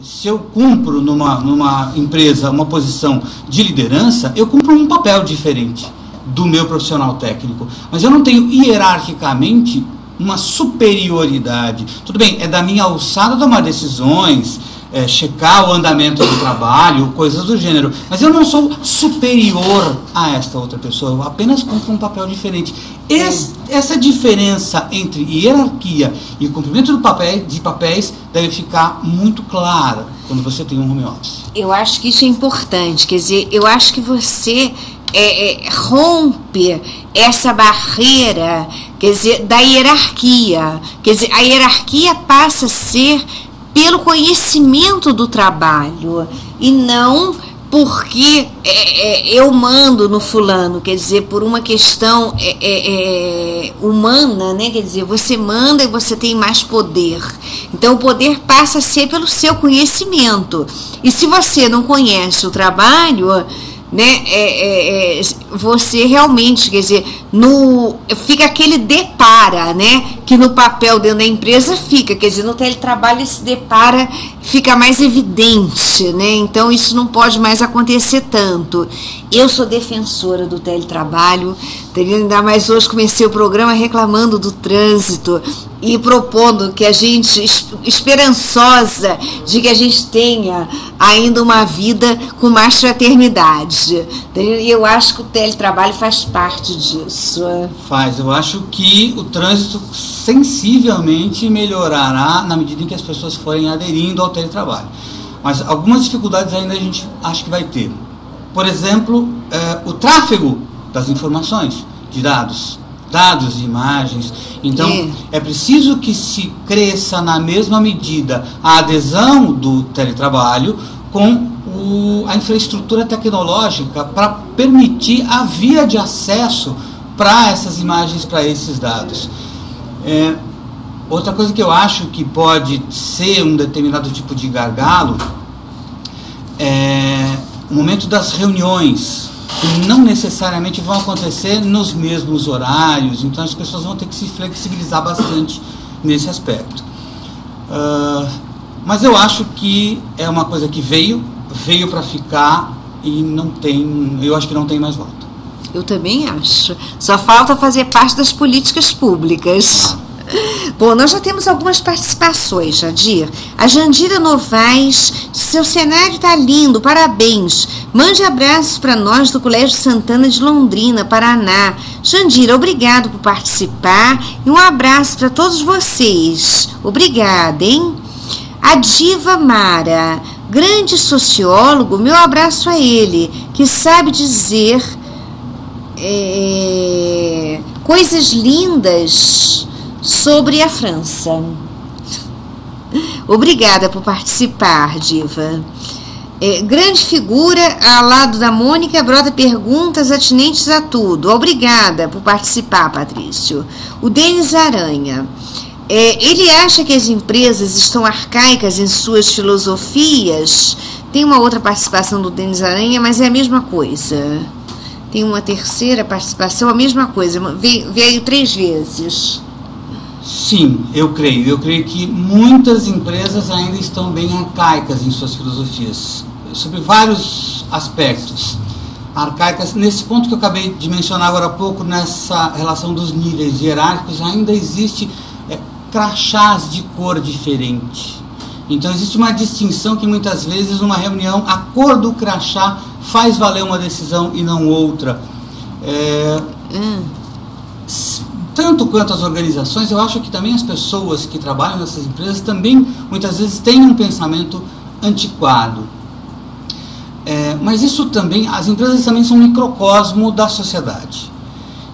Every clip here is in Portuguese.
Se eu cumpro numa empresa uma posição de liderança, eu cumpro um papel diferente do meu profissional técnico, mas eu não tenho hierarquicamente uma superioridade. Tudo bem, é da minha alçada tomar decisões, checar o andamento do trabalho, coisas do gênero, mas eu não sou superior a esta outra pessoa, eu apenas cumpro um papel diferente. Essa diferença entre hierarquia e cumprimento de papéis deve ficar muito clara quando você tem um home office. Eu acho que isso é importante, quer dizer, eu acho que você rompe essa barreira, quer dizer, da hierarquia. Quer dizer, a hierarquia passa a ser pelo conhecimento do trabalho e não porque eu mando no fulano, quer dizer, por uma questão humana, né? Quer dizer, você manda e você tem mais poder. Então, o poder passa a ser pelo seu conhecimento. E se você não conhece o trabalho, né, você realmente, quer dizer, fica aquele depara, né, que no papel dentro da empresa fica, quer dizer, no teletrabalho esse depara fica mais evidente, né, então isso não pode mais acontecer tanto. Eu sou defensora do teletrabalho, ainda mais hoje comecei o programa reclamando do trânsito e propondo que a gente, esperançosa de que a gente tenha ainda uma vida com mais fraternidade. E eu acho que o teletrabalho faz parte disso. Eu acho que o trânsito sensivelmente melhorará na medida em que as pessoas forem aderindo ao teletrabalho. Mas algumas dificuldades ainda a gente acha que vai ter. Por exemplo, o tráfego das informações, de dados e imagens. Então, é preciso que se cresça na mesma medida a adesão do teletrabalho com a infraestrutura tecnológica para permitir a via de acesso para essas imagens, para esses dados. Outra coisa que eu acho que pode ser um determinado tipo de gargalo é o momento das reuniões, que não necessariamente vão acontecer nos mesmos horários, então as pessoas vão ter que se flexibilizar bastante nesse aspecto. Mas eu acho que é uma coisa que veio para ficar e eu acho que não tem mais volta. Eu também acho. Só falta fazer parte das políticas públicas. Bom, nós já temos algumas participações, Jandir. A Jandira Novaes, seu cenário está lindo, parabéns. Mande abraços para nós do Colégio Santana de Londrina, Paraná. Jandira, obrigado por participar e um abraço para todos vocês. Obrigada, hein? A Diva Mara, grande sociólogo, meu abraço a ele, que sabe dizer coisas lindas sobre a França. Obrigada por participar, Diva. Grande figura ao lado da Mônica, brota perguntas atinentes a tudo. Obrigada por participar, Patrício. O Denis Aranha. Ele acha que as empresas estão arcaicas em suas filosofias. Tem uma outra participação do Denis Aranha, mas é a mesma coisa. Tem uma terceira participação, a mesma coisa. Veio 3 vezes. Sim, eu creio. Eu creio que muitas empresas ainda estão bem arcaicas em suas filosofias, sobre vários aspectos. Arcaicas, nesse ponto que eu acabei de mencionar agora há pouco, nessa relação dos níveis hierárquicos, ainda existe crachás de cor diferente. Então existe uma distinção que muitas vezes numa reunião a cor do crachá faz valer uma decisão e não outra. Tanto quanto as organizações, eu acho que também as pessoas que trabalham nessas empresas também muitas vezes têm um pensamento antiquado. Mas isso também, as empresas também são um microcosmo da sociedade.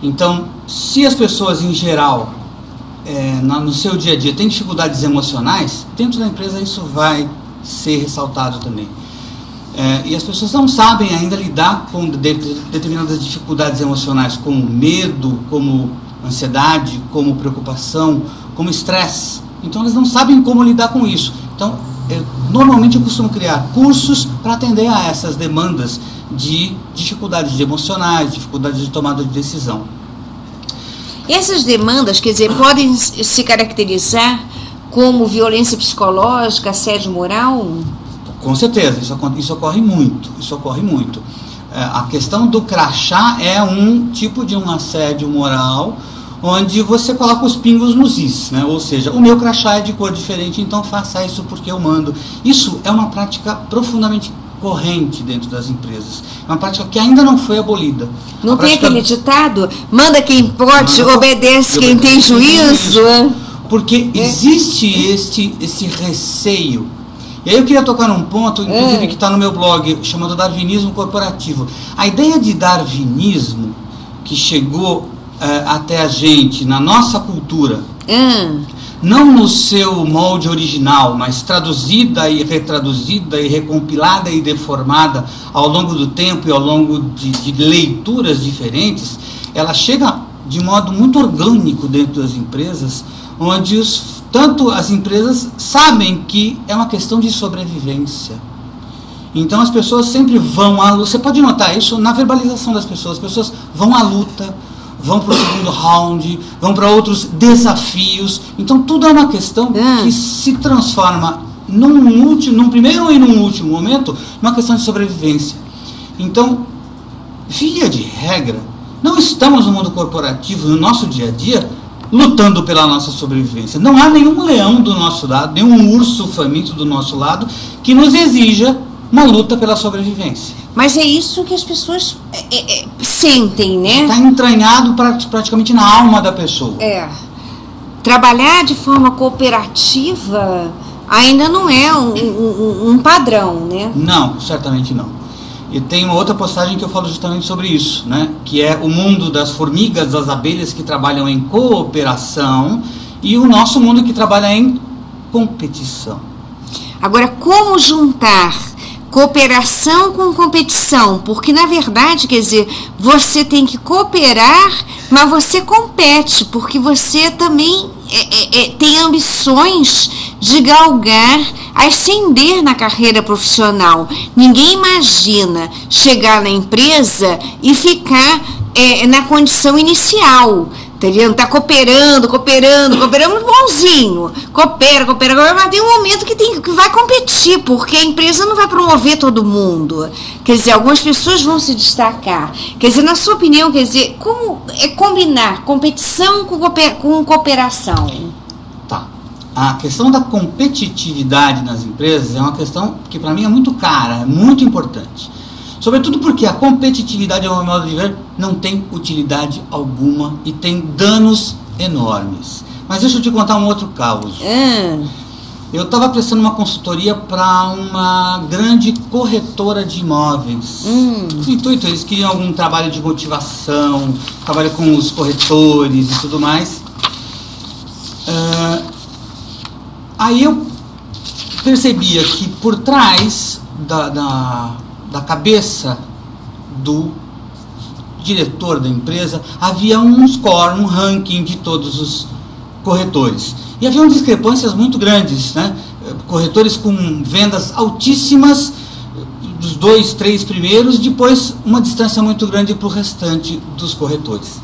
Então, se as pessoas em geral, no seu dia a dia, têm dificuldades emocionais, dentro da empresa isso vai ser ressaltado também. E as pessoas não sabem ainda lidar com determinadas dificuldades emocionais, como medo, como ansiedade, como preocupação, como estresse. Então elas não sabem como lidar com isso. Então, normalmente eu costumo criar cursos para atender a essas demandas de dificuldades emocionais, dificuldades de tomada de decisão. Essas demandas, quer dizer, podem se caracterizar como violência psicológica, assédio moral? Com certeza, isso ocorre muito, a questão do crachá é um tipo de um assédio moral, onde você coloca os pingos nos is, né? Ou seja, o meu crachá é de cor diferente, então faça isso porque eu mando. Isso é uma prática profundamente corrente dentro das empresas, é uma prática que ainda não foi abolida. Não tem aquele ditado, manda quem pode, obedece quem tem juízo? Porque existe esse receio. E aí eu queria tocar num ponto, inclusive, que está no meu blog, chamado Darwinismo Corporativo. A ideia de darwinismo que chegou até a gente, na nossa cultura, não no seu molde original, mas traduzida e retraduzida e recompilada e deformada ao longo do tempo e ao longo de leituras diferentes, ela chega de modo muito orgânico dentro das empresas, onde tanto as empresas sabem que é uma questão de sobrevivência. Então as pessoas sempre vão à luta. Você pode notar isso na verbalização das pessoas. As pessoas vão à luta, vão para o segundo round, vão para outros desafios. Então tudo é uma questão que se transforma num primeiro e num último momento, numa questão de sobrevivência. Então, via de regra, não estamos no mundo corporativo, no nosso dia a dia, lutando pela nossa sobrevivência. Não há nenhum leão do nosso lado, nenhum urso faminto do nosso lado que nos exija uma luta pela sobrevivência. Mas é isso que as pessoas sentem, né? Está entranhado praticamente na alma da pessoa. Trabalhar de forma cooperativa ainda não é um padrão, né? Não, certamente não. E tem uma outra postagem que eu falo justamente sobre isso, né? Que é o mundo das formigas, das abelhas que trabalham em cooperação e o nosso mundo que trabalha em competição. Agora, como juntar cooperação com competição? Porque, na verdade, quer dizer, você tem que cooperar, mas você compete, porque você também tem ambições de galgar, ascender na carreira profissional. Ninguém imagina chegar na empresa e ficar na condição inicial. Tá cooperando bonzinho, coopera, mas tem um momento que vai competir, porque a empresa não vai promover todo mundo. Quer dizer, algumas pessoas vão se destacar. Quer dizer, na sua opinião, quer dizer, como é combinar competição com cooperação? Tá. A questão da competitividade nas empresas é uma questão que para mim é muito cara, é muito importante. Sobretudo porque a competitividade, ao meu modo de ver, não tem utilidade alguma e tem danos enormes. Mas deixa eu te contar um outro caso. Eu estava prestando uma consultoria para uma grande corretora de imóveis. No intuito, eles queriam algum trabalho de motivação, trabalho com os corretores e tudo mais. Aí eu percebia que por trás da cabeça do diretor da empresa havia um score, um ranking de todos os corretores. E haviam discrepâncias muito grandes, né? Corretores com vendas altíssimas dos 2, 3 primeiros, depois uma distância muito grande para o restante dos corretores.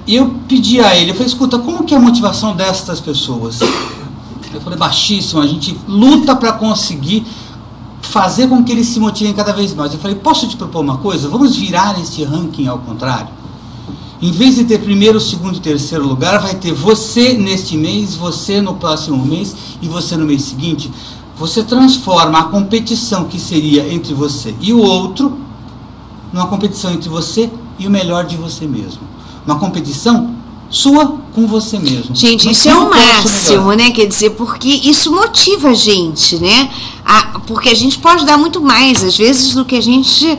E eu pedi a ele, eu falei, escuta, como que é a motivação destas pessoas? Eu falei, baixíssimo, a gente luta para conseguir fazer com que eles se motivem cada vez mais. Eu falei, posso te propor uma coisa? Vamos virar esse ranking ao contrário. Em vez de ter primeiro, segundo e terceiro lugar, vai ter você neste mês, você no próximo mês e você no mês seguinte. Você transforma a competição que seria entre você e o outro numa competição entre você e o melhor de você mesmo. Uma competição sua com você mesmo. Gente, isso é o máximo, né? Quer dizer, porque isso motiva a gente, né? Porque a gente pode dar muito mais, às vezes, do que a gente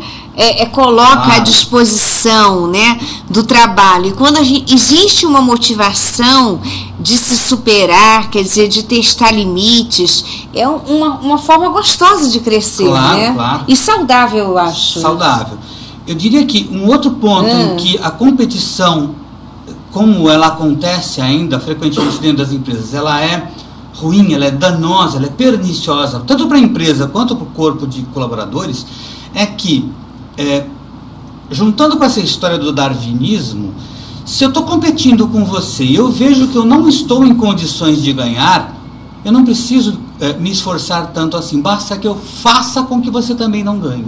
coloca à disposição, né, do trabalho. E quando existe uma motivação de se superar, quer dizer, de testar limites, é uma forma gostosa de crescer, né? Claro. E saudável, eu acho. Saudável. Eu diria que um outro ponto em que a competição, como ela acontece ainda frequentemente dentro das empresas, ela é ruim, ela é danosa, ela é perniciosa, tanto para a empresa quanto para o corpo de colaboradores, é que, juntando com essa história do darwinismo, Se eu estou competindo com você e eu vejo que eu não estou em condições de ganhar, eu não preciso me esforçar tanto assim, basta que eu faça com que você também não ganhe.